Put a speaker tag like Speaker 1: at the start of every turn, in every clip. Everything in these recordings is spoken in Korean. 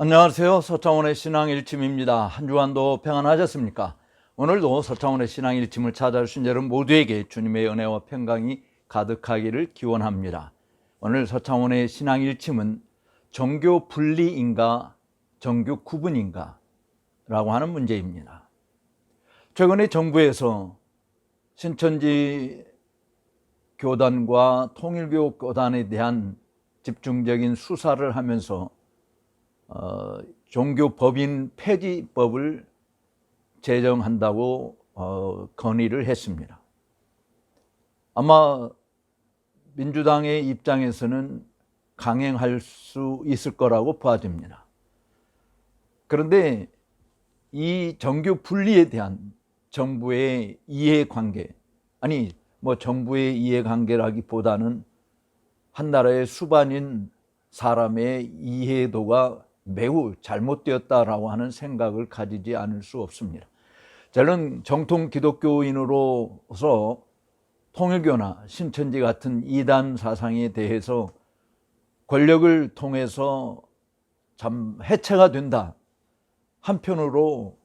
Speaker 1: 안녕하세요. 서창원의 신앙일침입니다. 한 주간도 평안하셨습니까? 오늘도 서창원의 신앙일침을 찾아주신 여러분 모두에게 주님의 은혜와 평강이 가득하기를 기원합니다. 오늘 서창원의 신앙일침은 정교 분리인가 정교 구분인가 라고 하는 문제입니다. 최근에 정부에서 신천지 교단과 통일교 교단에 대한 집중적인 수사를 하면서 종교법인 폐지법을 제정한다고 건의를 했습니다. 아마 민주당의 입장에서는 강행할 수 있을 거라고 보아집니다. 그런데 이 정교 분리에 대한 정부의 이해관계, 정부의 이해관계라기보다는 한 나라의 수반인 사람의 이해도가 매우 잘못되었다라고 하는 생각을 가지지 않을 수 없습니다. 저는 정통 기독교인으로서 통일교나 신천지 같은 이단 사상에 대해서 권력을 통해서 참 해체가 된다. 한편으로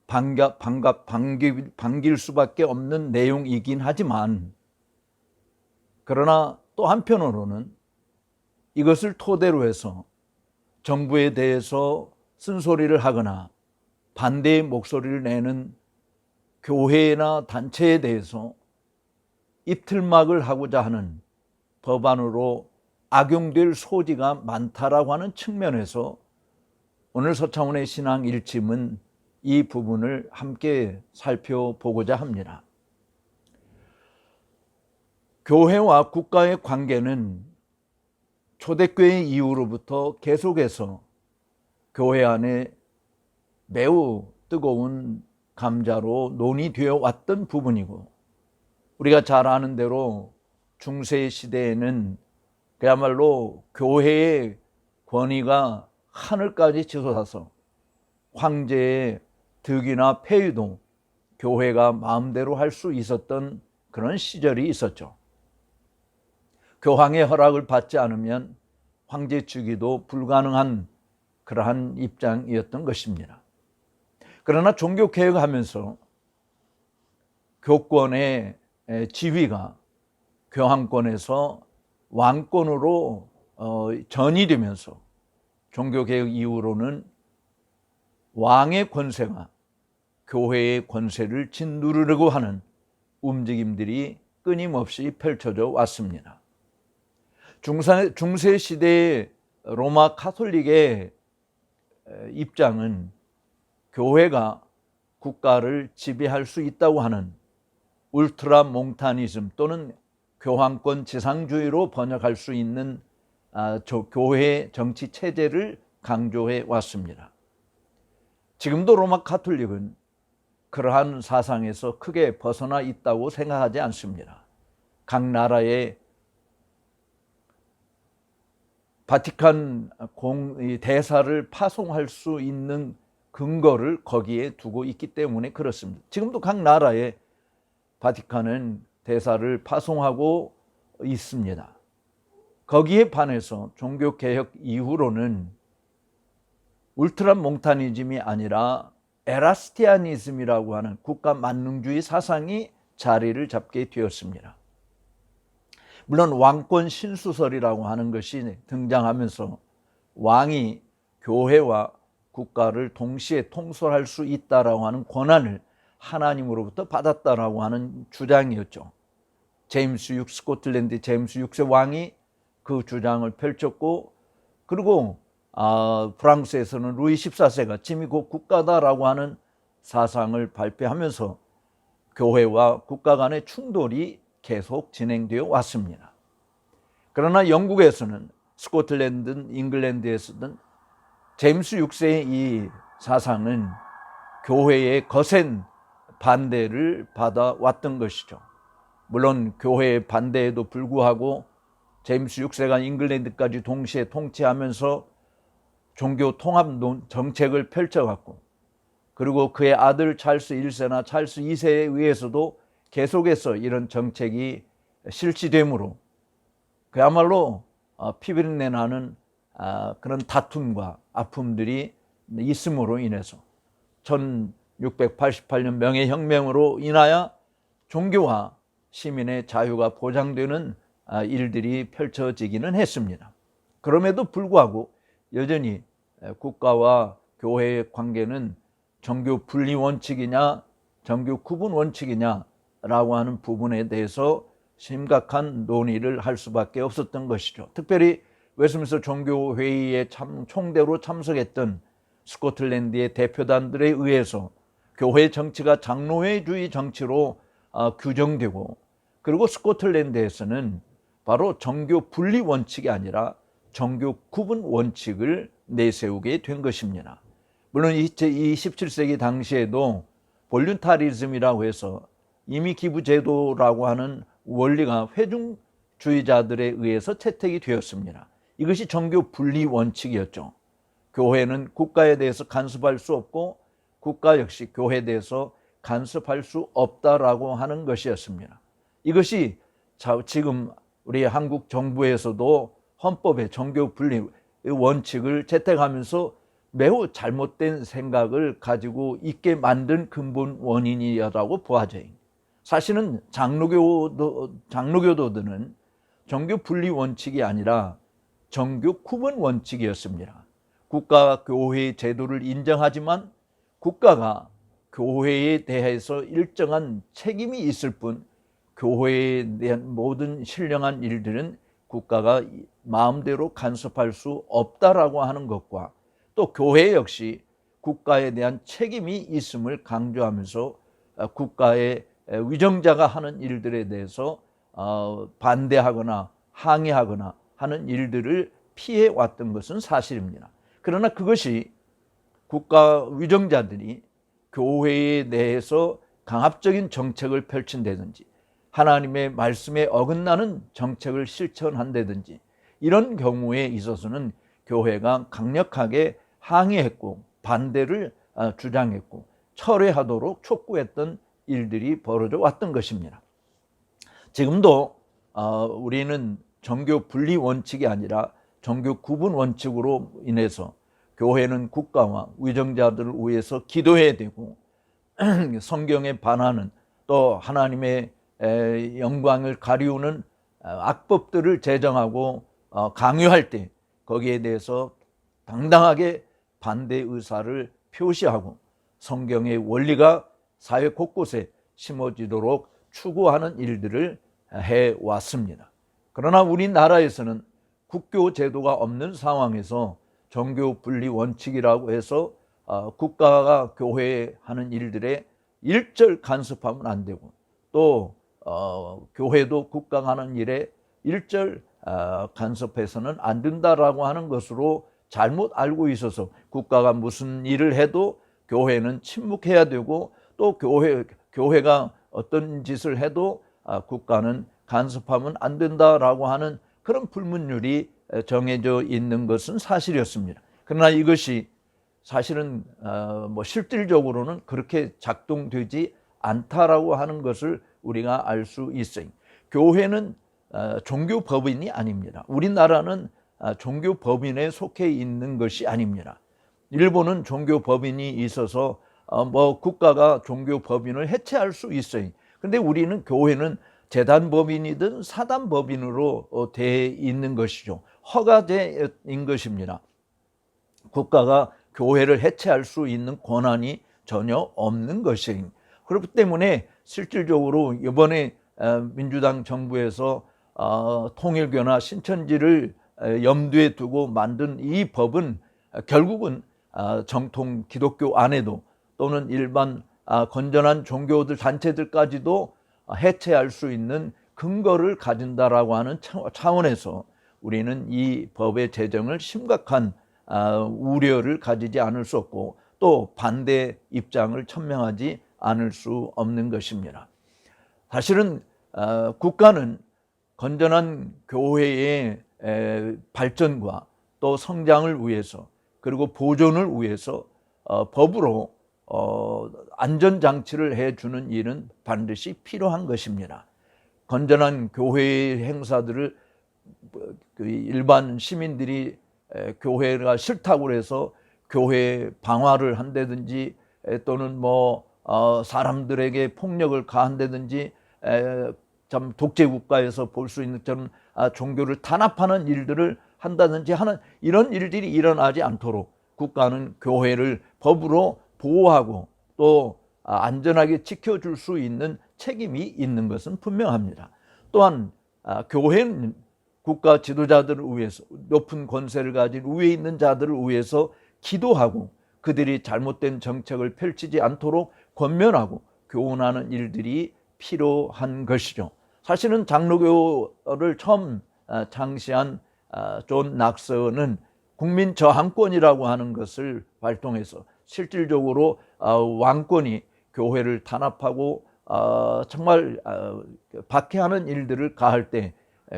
Speaker 1: 반길 수밖에 없는 내용이긴 하지만, 그러나 또 한편으로는 이것을 토대로 해서 정부에 대해서 쓴소리를 하거나 반대의 목소리를 내는 교회나 단체에 대해서 입틀막을 하고자 하는 법안으로 악용될 소지가 많다라고 하는 측면에서 오늘 서창원의 신앙 일침은 이 부분을 함께 살펴보고자 합니다. 교회와 국가의 관계는 초대교회 이후로부터 계속해서 교회 안에 매우 뜨거운 감자로 논의되어 왔던 부분이고, 우리가 잘 아는 대로 중세 시대에는 그야말로 교회의 권위가 하늘까지 치솟아서 황제의 득이나 폐위도 교회가 마음대로 할 수 있었던 그런 시절이 있었죠. 교황의 허락을 받지 않으면 황제 즉위도 불가능한 그러한 입장이었던 것입니다. 그러나 종교개혁하면서 교권의 지위가 교황권에서 왕권으로 전이되면서 종교개혁 이후로는 왕의 권세가 교회의 권세를 짓누르려고 하는 움직임들이 끊임없이 펼쳐져 왔습니다. 중세 시대의 로마 카톨릭의 입장은 교회가 국가를 지배할 수 있다고 하는 울트라몽타니즘 또는 교황권 지상주의로 번역할 수 있는 교회 정치 체제를 강조해 왔습니다. 지금도 로마 카톨릭은 그러한 사상에서 크게 벗어나 있다고 생각하지 않습니다. 각 나라의 바티칸 대사를 파송할 수 있는 근거를 거기에 두고 있기 때문에 그렇습니다. 지금도 각 나라의 바티칸은 대사를 파송하고 있습니다. 거기에 반해서 종교개혁 이후로는 울트라몽타니즘이 아니라 에라스티아니즘이라고 하는 국가 만능주의 사상이 자리를 잡게 되었습니다. 물론 왕권 신수설이라고 하는 것이 등장하면서 왕이 교회와 국가를 동시에 통솔할 수 있다라고 하는 권한을 하나님으로부터 받았다라고 하는 주장이었죠. 스코틀랜드 제임스 6세 왕이 그 주장을 펼쳤고, 그리고 프랑스에서는 루이 14세가 짐이 곧 국가다라고 하는 사상을 발표하면서 교회와 국가 간의 충돌이 계속 진행되어 왔습니다. 그러나 영국에서는, 스코틀랜드, 잉글랜드에서는 제임스 6세의 이 사상은 교회의 거센 반대를 받아왔던 것이죠. 물론 교회의 반대에도 불구하고 제임스 6세가 잉글랜드까지 동시에 통치하면서 종교 통합 정책을 펼쳐갔고, 그리고 그의 아들 찰스 1세나 찰스 2세에 의해서도 계속해서 이런 정책이 실시되므로 그야말로 피비린내 나는 그런 다툼과 아픔들이 있음으로 인해서 1688년 명예혁명으로 인하여 종교와 시민의 자유가 보장되는 일들이 펼쳐지기는 했습니다. 그럼에도 불구하고 여전히 국가와 교회의 관계는 정교 분리 원칙이냐 정교 구분 원칙이냐라고 하는 부분에 대해서 심각한 논의를 할 수밖에 없었던 것이죠. 특별히 웨스트민스터 종교회의에 총대로 참석했던 스코틀랜드의 대표단들에 의해서 교회 정치가 장로회주의 정치로 규정되고, 그리고 스코틀랜드에서는 바로 정교 분리 원칙이 아니라 정교 구분 원칙을 내세우게 된 것입니다. 물론 이 17세기 당시에도 볼륜타리즘이라고 해서 이미 기부제도라고 하는 원리가 회중주의자들에 의해서 채택이 되었습니다. 이것이 정교 분리 원칙이었죠. 교회는 국가에 대해서 간섭할 수 없고 국가 역시 교회에 대해서 간섭할 수 없다라고 하는 것이었습니다. 이것이 지금 우리 한국 정부에서도 헌법에 정교 분리 원칙을 채택하면서 매우 잘못된 생각을 가지고 있게 만든 근본 원인이라고 보아져요. 사실은 장로교도들은 정교 분리 원칙이 아니라 정교 구분 원칙이었습니다. 국가가 교회의 제도를 인정하지만 국가가 교회에 대해서 일정한 책임이 있을 뿐 교회에 대한 모든 신령한 일들은 국가가 마음대로 간섭할 수 없다라고 하는 것과, 또 교회 역시 국가에 대한 책임이 있음을 강조하면서 국가의 위정자가 하는 일들에 대해서 반대하거나 항의하거나 하는 일들을 피해 왔던 것은 사실입니다. 그러나 그것이 국가 위정자들이 교회에 대해서 강압적인 정책을 펼친다든지 하나님의 말씀에 어긋나는 정책을 실천한다든지 이런 경우에 있어서는 교회가 강력하게 항의했고 반대를 주장했고 철회하도록 촉구했던 일들이 벌어져 왔던 것입니다. 지금도 우리는 정교 분리 원칙이 아니라 정교 구분 원칙으로 인해서 교회는 국가와 위정자들을 위해서 기도해야 되고 성경에 반하는 또 하나님의 영광을 가리우는 악법들을 제정하고 강요할 때 거기에 대해서 당당하게 반대 의사를 표시하고 성경의 원리가 사회 곳곳에 심어지도록 추구하는 일들을 해왔습니다. 그러나 우리나라에서는 국교 제도가 없는 상황에서 정교 분리 원칙이라고 해서 국가가 교회에 하는 일들에 일절 간섭하면 안 되고, 또 교회도 국가가 하는 일에 일절 간섭해서는 안 된다라고 하는 것으로 잘못 알고 있어서 국가가 무슨 일을 해도 교회는 침묵해야 되고, 또 교회가 어떤 짓을 해도 국가는 간섭하면 안 된다라고 하는 그런 불문율이 정해져 있는 것은 사실이었습니다. 그러나 이것이 사실은 실질적으로는 그렇게 작동되지 않다라고 하는 것을 우리가 알 수 있어요. 교회는 종교법인이 아닙니다. 우리나라는 종교법인에 속해 있는 것이 아닙니다. 일본은 종교법인이 있어서 국가가 종교법인을 해체할 수 있어요. 그런데 우리는 교회는 재단법인이든 사단법인으로 돼 있는 것이죠. 허가제인 것입니다. 국가가 교회를 해체할 수 있는 권한이 전혀 없는 것이에요. 그렇기 때문에 실질적으로 이번에 민주당 정부에서 통일교나 신천지를 염두에 두고 만든 이 법은 결국은 정통 기독교 안에도 또는 일반 건전한 종교들 단체들까지도 해체할 수 있는 근거를 가진다라고 하는 차원에서 우리는 이 법의 제정을 심각한 우려를 가지지 않을 수 없고 또 반대 입장을 천명하지 않을 수 없는 것입니다. 사실은 국가는 건전한 교회의 발전과 또 성장을 위해서 그리고 보존을 위해서 법으로 안전장치를 해주는 일은 반드시 필요한 것입니다. 건전한 교회의 행사들을 일반 시민들이 교회가 싫다고 해서 교회 방화를 한다든지 또는 사람들에게 폭력을 가한다든지 참 독재국가에서 볼 수 있는 저는 종교를 탄압하는 일들을 한다든지 하는 이런 일들이 일어나지 않도록 국가는 교회를 법으로 보호하고 또 안전하게 지켜줄 수 있는 책임이 있는 것은 분명합니다. 또한 교회는 국가 지도자들을 위해서 높은 권세를 가진 위에 있는 자들을 위해서 기도하고 그들이 잘못된 정책을 펼치지 않도록 권면하고 교훈하는 일들이 필요한 것이죠. 사실은 장로교를 처음 창시한 존 낙서는 국민 저항권이라고 하는 것을 발동해서 실질적으로 왕권이 교회를 탄압하고 정말 박해하는 일들을 가할 때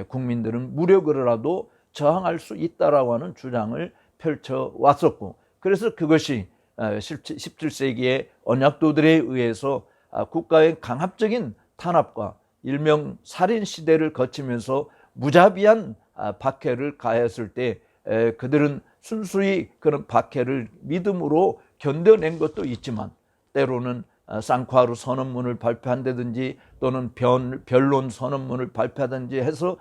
Speaker 1: 국민들은 무력으로라도 저항할 수 있다라고 하는 주장을 펼쳐왔었고, 그래서 그것이 17세기의 언약도들에 의해서 국가의 강압적인 탄압과 일명 살인 시대를 거치면서 무자비한 박해를 가했을 때 그들은 순수히 그런 박해를 믿음으로 견뎌낸 것도 있지만 때로는 쌍화루 선언문을 발표한다든지 또는 변론 선언문을 발표하든지 해서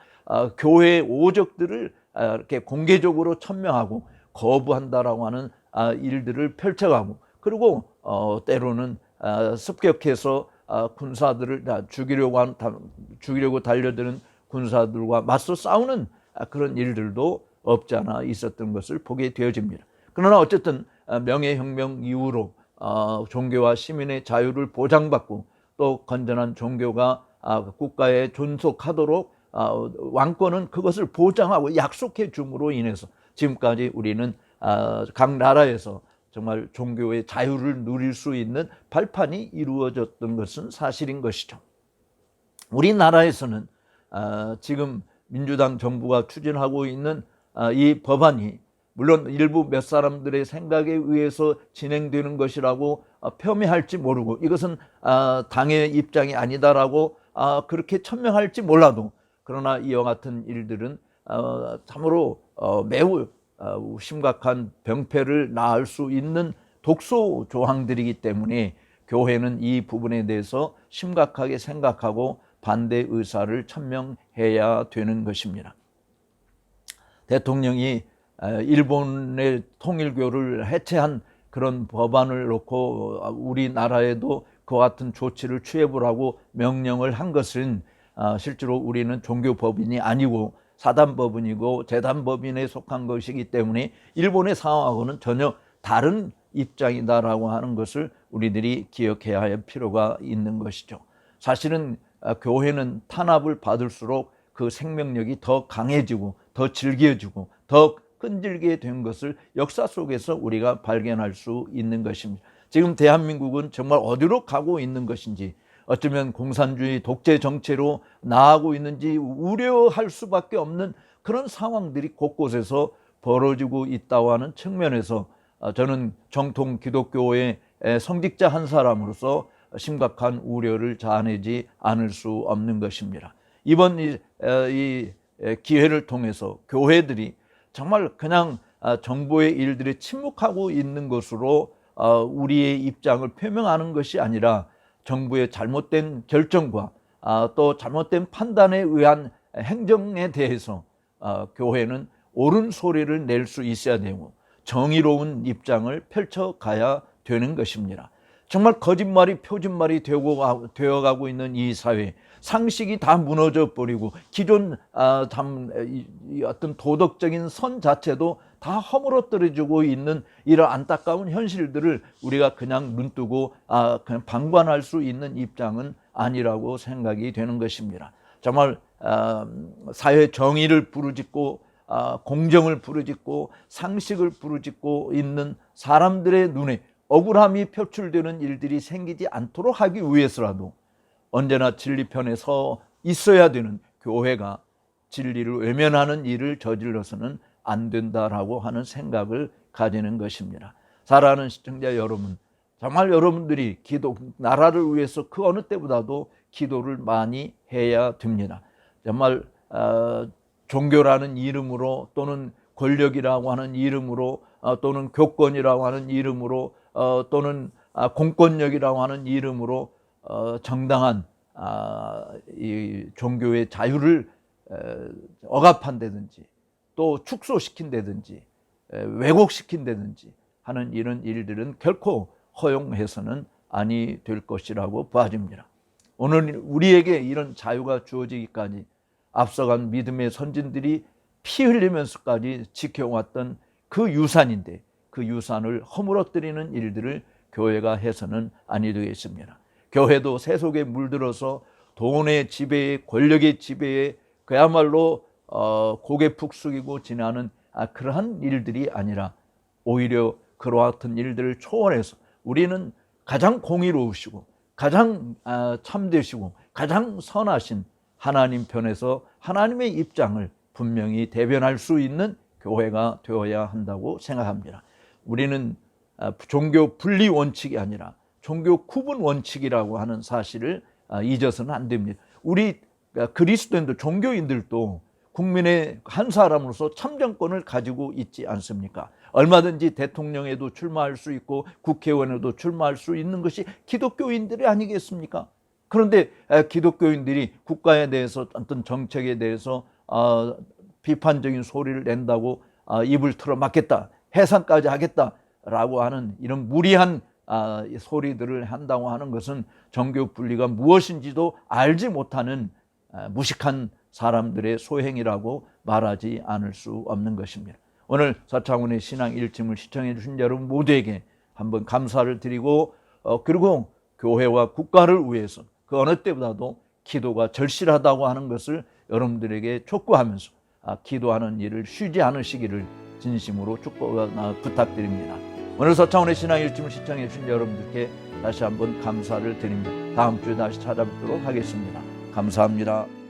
Speaker 1: 교회의 오적들을 이렇게 공개적으로 천명하고 거부한다라고 하는 일들을 펼쳐가고, 그리고 때로는 습격해서 군사들을 죽이려고 달려드는 군사들과 맞서 싸우는 그런 일들도 없지 않아 있었던 것을 보게 되어집니다. 그러나 어쨌든 명예혁명 이후로 종교와 시민의 자유를 보장받고 또 건전한 종교가 국가에 존속하도록 왕권은 그것을 보장하고 약속해 줌으로 인해서 지금까지 우리는 각 나라에서 정말 종교의 자유를 누릴 수 있는 발판이 이루어졌던 것은 사실인 것이죠. 우리나라에서는 지금 민주당 정부가 추진하고 있는 이 법안이 물론 일부 몇 사람들의 생각에 의해서 진행되는 것이라고 폄훼할지 모르고 이것은 당의 입장이 아니다라고 그렇게 천명할지 몰라도, 그러나 이와 같은 일들은 참으로 매우 심각한 병폐를 낳을 수 있는 독소 조항들이기 때문에 교회는 이 부분에 대해서 심각하게 생각하고 반대 의사를 천명해야 되는 것입니다. 대통령이 일본의 통일교를 해체한 그런 법안을 놓고 우리나라에도 그와 같은 조치를 취해보라고 명령을 한 것은 실제로 우리는 종교법인이 아니고 사단법인이고 재단법인에 속한 것이기 때문에 일본의 상황하고는 전혀 다른 입장이다라고 하는 것을 우리들이 기억해야 할 필요가 있는 것이죠. 사실은 교회는 탄압을 받을수록 그 생명력이 더 강해지고 더 질겨지고 더 끈질게 된 것을 역사 속에서 우리가 발견할 수 있는 것입니다. 지금 대한민국은 정말 어디로 가고 있는 것인지, 어쩌면 공산주의 독재 정체로 나아가고 있는지 우려할 수밖에 없는 그런 상황들이 곳곳에서 벌어지고 있다고 하는 측면에서 저는 정통 기독교의 성직자 한 사람으로서 심각한 우려를 자아내지 않을 수 없는 것입니다. 이번 이 기회를 통해서 교회들이 정말 그냥 정부의 일들에 침묵하고 있는 것으로 우리의 입장을 표명하는 것이 아니라 정부의 잘못된 결정과 또 잘못된 판단에 의한 행정에 대해서 교회는 옳은 소리를 낼 수 있어야 되고 정의로운 입장을 펼쳐가야 되는 것입니다. 정말 거짓말이 표준말이 되어가고 있는 이 사회, 상식이 다 무너져 버리고 기존 어떤 도덕적인 선 자체도 다 허물어뜨려지고 있는 이런 안타까운 현실들을 우리가 그냥 눈뜨고 그냥 방관할 수 있는 입장은 아니라고 생각이 되는 것입니다. 정말 사회 정의를 부르짖고 공정을 부르짖고 상식을 부르짖고 있는 사람들의 눈에 억울함이 표출되는 일들이 생기지 않도록 하기 위해서라도 언제나 진리편에 서 있어야 되는 교회가 진리를 외면하는 일을 저질러서는 안 된다라고 하는 생각을 가지는 것입니다. 사랑하는 시청자 여러분, 정말 여러분들이 나라를 위해서 그 어느 때보다도 기도를 많이 해야 됩니다. 정말 종교라는 이름으로 또는 권력이라고 하는 이름으로 또는 교권이라고 하는 이름으로 또는 공권력이라고 하는 이름으로 정당한 이 종교의 자유를 억압한다든지 또 축소시킨다든지 왜곡시킨다든지 하는 이런 일들은 결코 허용해서는 아니 될 것이라고 봐집니다. 오늘 우리에게 이런 자유가 주어지기까지 앞서간 믿음의 선진들이 피 흘리면서까지 지켜왔던 그 유산인데 그 유산을 허물어뜨리는 일들을 교회가 해서는 아니 되겠습니다. 교회도 세속에 물들어서 돈의 지배에 권력의 지배에 그야말로 고개 푹 숙이고 지나는 그러한 일들이 아니라 오히려 그와 같은 일들을 초월해서 우리는 가장 공의로우시고 가장 참되시고 가장 선하신 하나님 편에서 하나님의 입장을 분명히 대변할 수 있는 교회가 되어야 한다고 생각합니다. 우리는 종교 분리 원칙이 아니라 종교 구분 원칙이라고 하는 사실을 잊어서는 안 됩니다. 우리 그리스도인들, 종교인들도 국민의 한 사람으로서 참정권을 가지고 있지 않습니까? 얼마든지 대통령에도 출마할 수 있고 국회의원에도 출마할 수 있는 것이 기독교인들이 아니겠습니까? 그런데 기독교인들이 국가에 대해서 어떤 정책에 대해서 비판적인 소리를 낸다고 입을 틀어 막겠다, 해산까지 하겠다라고 하는 이런 무리한 소리들을 한다고 하는 것은 종교 분리가 무엇인지도 알지 못하는 무식한 사람들의 소행이라고 말하지 않을 수 없는 것입니다. 오늘 서창훈의 신앙 일침을 시청해 주신 여러분 모두에게 한번 감사를 드리고 그리고 교회와 국가를 위해서 그 어느 때보다도 기도가 절실하다고 하는 것을 여러분들에게 촉구하면서 기도하는 일을 쉬지 않으시기를 진심으로 부탁드립니다. 오늘 서창훈의 신앙 일침을 시청해 주신 여러분들께 다시 한번 감사를 드립니다. 다음 주에 다시 찾아뵙도록 하겠습니다. 감사합니다.